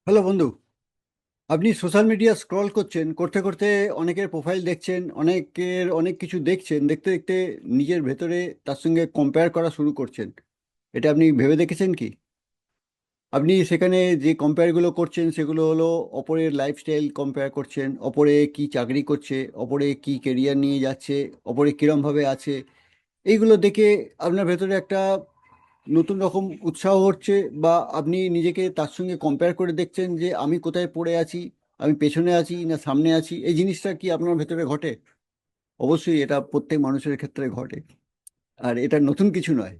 Hello বন্ধু। আপনি social media scroll করছেন, করতে করতে অনেকের প্রোফাইল দেখছেন, অনেকের অনেক কিছু দেখছেন, দেখতে দেখতে নিজের ভেতরে তার সঙ্গে কম্পেয়ার করা শুরু করছেন। এটা আপনি ভেবে দেখেছেন কি? আপনি সেখানে যে কম্পেয়ারগুলো করছেন সেগুলো হলো অপরের লাইফস্টাইল কম্পেয়ার করছেন, অপরে কি চাকরি করছে, অপরে কি কেরিয়ার নিয়ে যাচ্ছে, অপরে কিরমভাবে আছে। এইগুলো দেখে আপনার ভেতরে একটা নতুন রকম উৎসাহ হচ্ছে, বা আপনি নিজেকে তার সঙ্গে কম্পেয়ার করে দেখছেন যে আমি কোথায় পড়ে আছি, আমি পেছনে আছি না সামনে আছি। এই জিনিসটা কি আপনার ভেতরে ঘটে? অবশ্যই এটা প্রত্যেক মানুষের ক্ষেত্রে ঘটে, আর এটা নতুন কিছু নয়।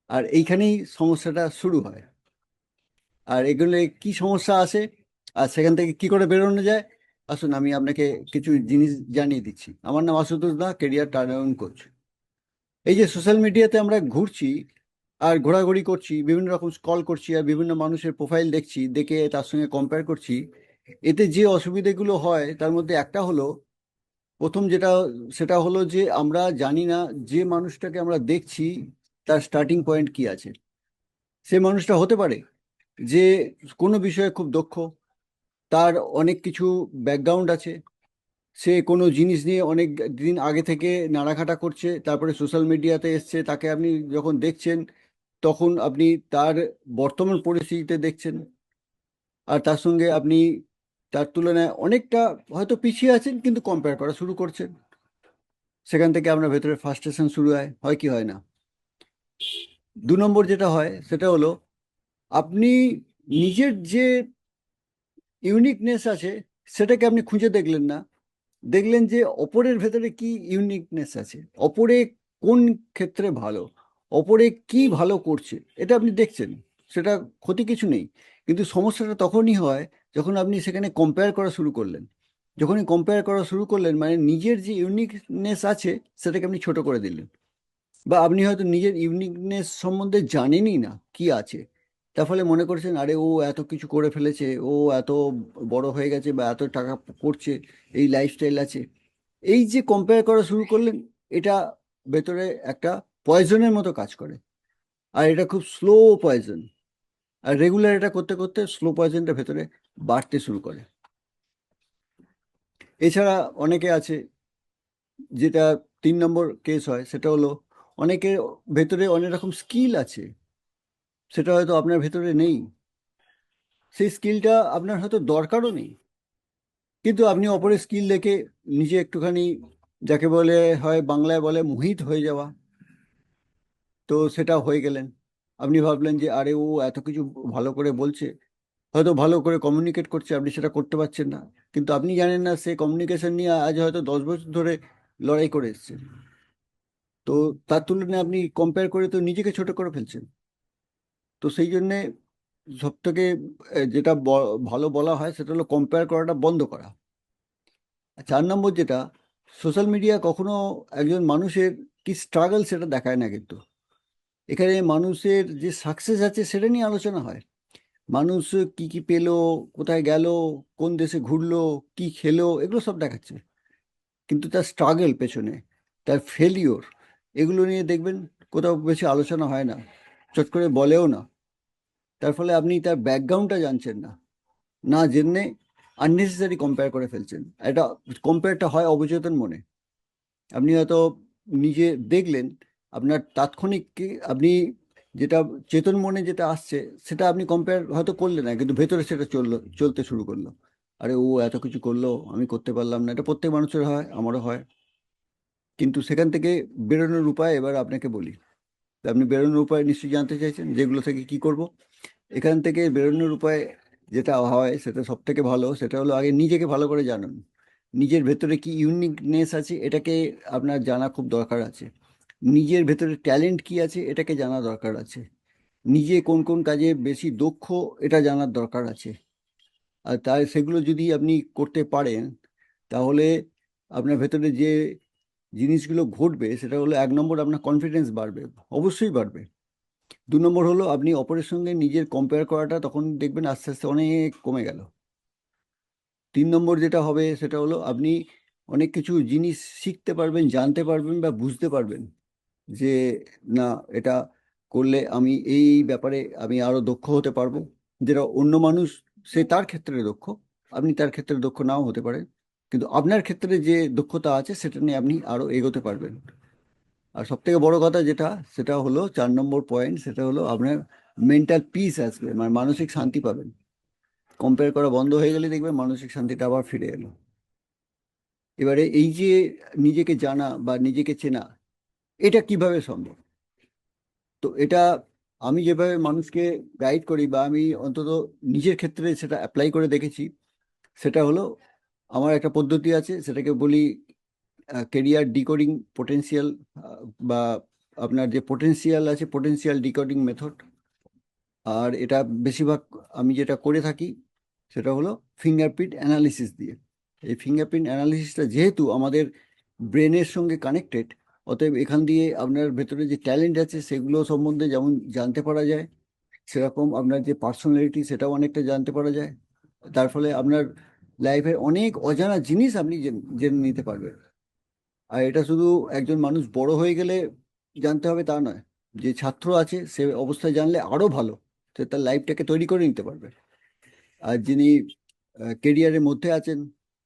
আর এইখানেই সমস্যাটা শুরু হয়। আর এগুলো কি সমস্যা আসে, আর সেখান থেকে কি করে বেরোনো যায়, আসুন আমি আপনাকে কিছু জিনিস জানিয়ে দিচ্ছি। আমার নাম আশুতোষ দা, কেরিয়ার টার্ন অ্যারাউন্ড কোচ। এই যে সোশ্যাল মিডিয়াতে আমরা ঘুরছি আর ঘোরাঘুরি করছি, বিভিন্ন রকম স্ক্রল করছি আর বিভিন্ন মানুষের প্রোফাইল দেখছি, দেখে তার সঙ্গে কম্পেয়ার করছি, এতে যে অসুবিধাগুলো হয় তার মধ্যে একটা হলো, প্রথম যেটা, সেটা হলো যে আমরা জানি না যে মানুষটাকে আমরা দেখছি তার স্টার্টিং পয়েন্ট কি আছে। সে মানুষটা হতে পারে যে কোনো বিষয়ে খুব দক্ষ, তার অনেক কিছু ব্যাকগ্রাউন্ড আছে, সে কোনো জিনিস নিয়ে অনেক দিন আগে থেকে নাড়াঘাটা করছে, তারপরে সোশ্যাল মিডিয়াতে এসছে, তাকে আপনি যখন দেখছেন তখন আপনি তার বর্তমান পরিস্থিতিতে দেখছেন, আর তার সঙ্গে আপনি তার তুলনায় অনেকটা হয়তো পিছিয়ে আছেন কিন্তু কম্পেয়ার করা শুরু করছেন। সেখান থেকে আপনার ভেতরে ফ্রাস্ট্রেশন শুরু হয়, হয় কি হয় না? দু নম্বর যেটা হয় সেটা হলো, আপনি নিজের যে ইউনিকনেস আছে সেটাকে আপনি খুঁজে দেখলেন না, দেখলেন যে অপরের ভেতরে কি ইউনিকনেস আছে, অপরে কোন ক্ষেত্রে ভালো, অপরে কি ভালো করছে, এটা আপনি দেখছেন। সেটা ক্ষতি কিছু নেই, কিন্তু সমস্যাটা তখনই হয় যখন আপনি সেখানে কম্পেয়ার করা শুরু করলেন। যখনই কম্পেয়ার করা শুরু করলেন মানে নিজের যে ইউনিকনেস আছে সেটাকে আপনি ছোট করে দিলেন, বা আপনি হয়তো নিজের ইউনিকনেস সম্বন্ধে জানেনই না কি আছে। তার ফলে মনে করছেন আরে ও এত কিছু করে ফেলেছে, ও এত বড় হয়ে গেছে বা এত টাকা করছে, এই লাইফস্টাইল আছে। এই যে কম্পেয়ার করা শুরু করলেন, এটা ভেতরে একটা পয়জনের মতো কাজ করে। আর এটা খুব স্লো পয়জন। আর রেগুলার এটা করতে করতে স্লো পয়জনটা ভেতরে বাড়তে শুরু করে। এছাড়া অনেকে আছে, যেটা 3 নম্বর কেস হয়, সেটা হলো অনেকের ভেতরে অনেক রকম স্কিল আছে, সেটা হয়তো আপনার ভেতরে নেই। সেই স্কিলটা আপনার হয়তো দরকারও নেই, কিন্তু আপনি অপরের স্কিল দেখে নিজে একটুখানি, যাকে বলে হয় বাংলায় বলে মোহিত হয়ে যাওয়া, তো সেটা হয়ে গেলেন। আপনি ভাবলেন যে আরে ও এত কিছু ভালো করে বলছে, হয়তো ভালো করে কমিউনিকেট করছে, আপনি সেটা করতে পারছেন না। কিন্তু আপনি জানেন না সে কমিউনিকেশন নিয়ে আজ হয়তো 10 বছর ধরে লড়াই করে এসছে। তো তার তুলনায় আপনি কম্পেয়ার করে তো নিজেকে ছোট করে ফেলছেন। তো সেই জন্যে সব থেকে যেটা ভালো বলা হয় সেটা হলো কম্পেয়ার করাটা বন্ধ করা। আর 4 নম্বর যেটা, সোশ্যাল মিডিয়া কখনো একজন মানুষের কি স্ট্রাগল সেটা দেখায় না, কিন্তু এখানে মানুষের যে সাকসেস আছে সেটা নিয়ে আলোচনা হয়। মানুষ কি কি পেলো, কোথায় গেল, কোন দেশে ঘুরলো, কি খেলো, এগুলো সব দেখাচ্ছে। কিন্তু তার স্ট্রাগল পেছনে, তার ফেলিওর, এগুলো নিয়ে দেখবেন কোথাও বেশি আলোচনা হয় না, চট করে বলেও না। তার ফলে আপনি তার ব্যাকগ্রাউন্ডটা জানছেন না, না জেনে আননেসেসারি কম্পেয়ার করে ফেলছেন। এটা কম্পেয়ারটা হয় অবচেতন মনে। আপনি হয়তো নিজে দেখলেন, আপনার তাৎক্ষণিক আপনি যেটা চেতন মনে যেটা আসছে সেটা আপনি কম্পেয়ার হয়তো করলেন না, কিন্তু ভেতরে সেটা চলতে শুরু করলো। আরে ও এত কিছু করলো, আমি করতে পারলাম না। এটা প্রত্যেক মানুষের হয়, আমারও হয়। কিন্তু সেখান থেকে বেরোনোর উপায় এবার আপনাকে বলি। তা আপনি বেরোনোর উপায় নিশ্চয়ই জানতে চাইছেন, যেগুলো থেকে কি করব। এখান থেকে বেরোনোর উপায় যেটা হয় সেটা সব থেকে ভালো, সেটা হলো আগে নিজেকে ভালো করে জানুন। নিজের ভেতরে কি ইউনিকনেস আছে এটাকে আপনার জানা খুব দরকার আছে। নিজের ভেতরে ট্যালেন্ট কি আছে এটাকে জানা দরকার আছে। নিজে কোন কোন কাজে বেশি দক্ষ এটা জানার দরকার আছে। আর তাই সেগুলো যদি আপনি করতে পারেন, তাহলে আপনার ভেতরে যে জিনিসগুলো ঘটবে সেটা হলো, 1 নম্বর আপনার কনফিডেন্স বাড়বে, অবশ্যই বাড়বে। 2 নম্বর হলো আপনি অপরের সঙ্গে নিজের কম্পেয়ার করাটা তখন দেখবেন আস্তে আস্তে অনেক কমে গেল। 3 নম্বর যেটা হবে সেটা হলো আপনি অনেক কিছু জিনিস শিখতে পারবেন, জানতে পারবেন বা বুঝতে পারবেন যে না, এটা করলে আমি এই ব্যাপারে আমি আরো দক্ষ হতে পারবো, যেটা অন্য মানুষ সে তার ক্ষেত্রে দক্ষ, আপনি তার ক্ষেত্রে দক্ষ নাও হতে পারেন, কিন্তু আপনার ক্ষেত্রে যে দক্ষতা আছে সেটা নিয়ে আপনি আরো এগোতে পারবেন। আর সব থেকে বড় কথা যেটা, সেটা হলো 4 নম্বর পয়েন্ট, সেটা হলো আপনার মেন্টাল পিস আসবে, মানে মানসিক শান্তি পাবেন। কম্পেয়ার করা বন্ধ হয়ে গেলে দেখবেন মানসিক শান্তিটা আবার ফিরে এলো। এবারে এই যে নিজেকে জানা বা নিজেকে চেনা, এটা কিভাবে সম্ভব? তো এটা আমি যেভাবে মানুষকে গাইড করি, বা আমি অন্তত নিজের ক্ষেত্রে সেটা অ্যাপ্লাই করে দেখেছি, সেটা হলো আমার একটা পদ্ধতি আছে, সেটাকে বলি কেরিয়ার ডিকোডিং পোটেনশিয়াল, বা আপনার যে পোটেনশিয়াল আছে পোটেনশিয়াল ডিকোডিং মেথড। আর এটা বেশিরভাগ আমি যেটা করে থাকি সেটা হলো ফিঙ্গারপ্রিন্ট অ্যানালিসিস দিয়ে। এই ফিঙ্গারপ্রিন্ট অ্যানালিসিসটা যেহেতু আমাদের ব্রেনের সঙ্গে কানেক্টেড, অতএব এখান দিয়ে আপনার ভেতরে যে ট্যালেন্ট আছে সেগুলো সম্বন্ধে যেমন জানতে পারা যায়, সেরকম আপনার যে পার্সোনালিটি সেটাও অনেকটা জানতে পারা যায়। তার ফলে আপনার লাইফের অনেক অজানা জিনিস আপনি জেনে নিতে পারবেন। আর এটা শুধু একজন মানুষ বড় হয়ে গেলে জানতে হবে তা নয়, যে ছাত্র আছে সে অবস্থায় জানলে আরো ভালো, সে তার লাইফটাকে তৈরি করে নিতে পারবে। আর যিনি কেরিয়ারের মধ্যে আছেন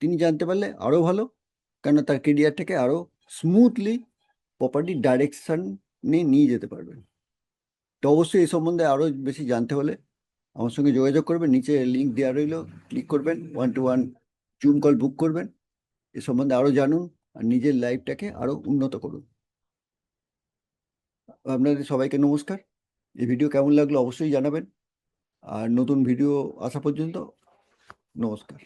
তিনি জানতে পারলে আরো ভালো, কেন তার কেরিয়ারটাকে আরো স্মুথলি প্রপারলি ডাইরেকশন নিয়ে নিয়ে যেতে পারবেন। তো অবশ্যই এই সম্বন্ধে আরো বেশি জানতে হলে আমার সঙ্গে যোগাযোগ করবেন, নিচে লিঙ্ক দেওয়া রইলো, ক্লিক করবেন, 1-to-1 জুম কল বুক করবেন, এ সম্বন্ধে আরো জানুন আর নিজের লাইফটাকে আরো উন্নত করুন। আপনাদের সবাইকে নমস্কার। এই ভিডিও কেমন লাগলো অবশ্যই জানাবেন, আর নতুন ভিডিও আসা পর্যন্ত নমস্কার।